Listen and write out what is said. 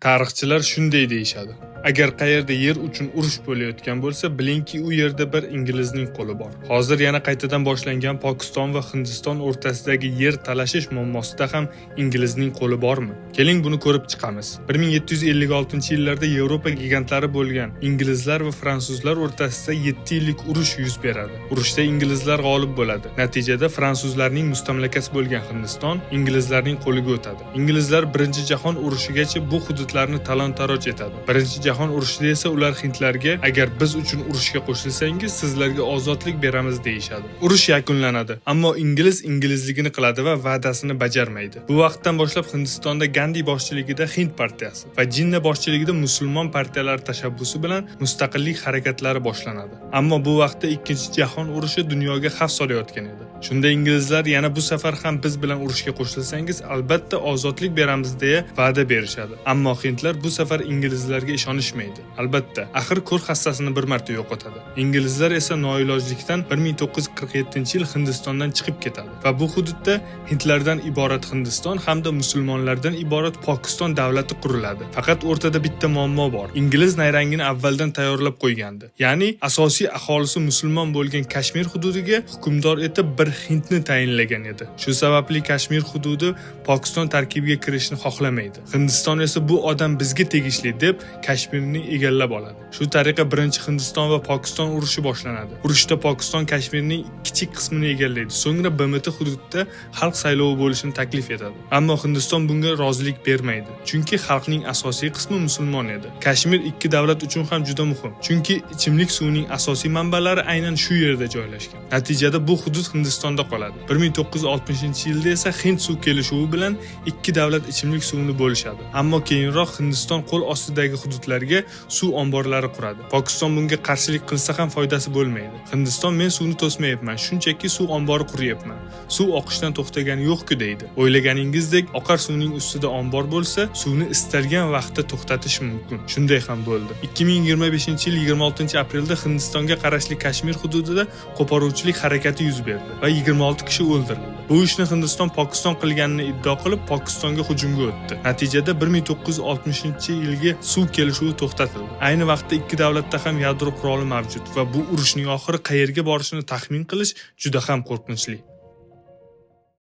Tarixchilar shunday deyishadi. Agar qayerda yer uchun urush bo'layotgan bo'lsa, bilingki u yerda bir inglizning qo'li bor. Hozir yana qaytadan boshlangan Pokiston va Hindiston o'rtasidagi yer talashish muammosida ham inglizning qo'li bormi? Keling buni ko'rib chiqamiz. 1756-yillarda Yevropa gigantlari bo'lgan inglizlar va fransuzlar o'rtasida 7 yillik urush yuz beradi. Urushda inglizlar g'olib bo'ladi. Natijada fransuzlarning mustamlakasi bo'lgan Hindiston inglizlarning qo'liga o'tadi. Inglizlar Birinchi jahon urushigacha bu hududlarni talon-taroj etadi. Birinchi jahon urushida esa ular hindlarga agar biz uchun urushga qo'shilsangiz sizlarga ozodlik beramiz deyishadi. Urush yakunlanadi, ammo ingliz inglizligini qiladi va va'dasini bajarmaydi. Bu vaqtdan boshlab Hindistonda Gandhi boshchiligida Hind partiyasi va Jinna boshchiligida musulmon partiyalar tashabbusi bilan mustaqillik harakatlari boshlanadi. Ammo bu vaqtda Ikkinchi jahon urushi dunyoga xavf solayotgan edi. Shunda inglizlar yana bu safar ham biz bilan urushga qo'shilsangiz albatta ozodlik beramiz deya va'da berishadi. Ammo hindlar bu safar inglizlarga ishonishmaydi. Albatta, axir ko'r hassasini bir marta yo'qotadi. Inglizlar esa noilojlikdan 1947-yil Hindistondan chiqib ketadi va bu hududda hindlardan iborat Hindiston hamda musulmonlardan iborat Pokiston davlati quriladi. Faqat o'rtada bitta muammo bor. Ingliz nayrangini avvaldan tayyorlab qo'ygandi. Ya'ni asosiy aholisi musulmon bo'lgan Kashmir hududiga hukmdor etib bir hindni tayinlagan edi. Shu sababli Kashmir hududi Pokiston tarkibiga kirishni xohlamaydi. Hindiston esa bu odam bizga tegishli deb Kashmirni egallab oladi. Shu tariqa birinchi Hindiston va Pokiston urushi boshlanadi. Urushda Pokiston Kashmirning kichik qismini egallaydi. So'ngra BMT hududida xalq saylovi bo'lishini taklif etadi. Ammo Hindiston bunga rozilik bermaydi. Chunki xalqning asosiy qismi musulmon edi. Kashmir ikki davlat uchun ham juda muhim. Chunki ichimlik suvining asosiy manbalari aynan shu yerda joylashgan. Natijada bu hudud Hindistonda qoladi. 1960-yilda esa Hind suv kelishuvi bilan ikki davlat ichimlik suvini bo'lishadi. Ammo keyinroq Hindiston qo'l ostidagi hududlarga suv omborlari quradi. Pokiston bunga qarshilik qilsa ham foydasi bo'lmaydi. Hindiston men suvni to'smayapman, shunchaki suv ombori quryapman. Suv oqishdan to'xtagani yo'q-ku deydi. O'ylaganingizdek, oqar suvning ustida ombor bo'lsa, suvni istalgan vaqtda to'xtatish mumkin. Shunday ham bo'ldi. 2025-yil 26-aprelda Hindistonga qarashli Kashmir hududida qo'poruvchilik harakati yuz berdi va 26 kishi o'ldirildi. Bu ishni Hindiston Pokiston qilganini iddao qilib Pokistonga hujumga o'tdi. Natijada 1960-yilgi suv kelishuvi to'xtatildi. Ayni vaqtda ikki davlatda ham yadro quroli mavjud va bu urushning oxiri qayerga borishini taxmin qilish juda ham qo'rqinchli.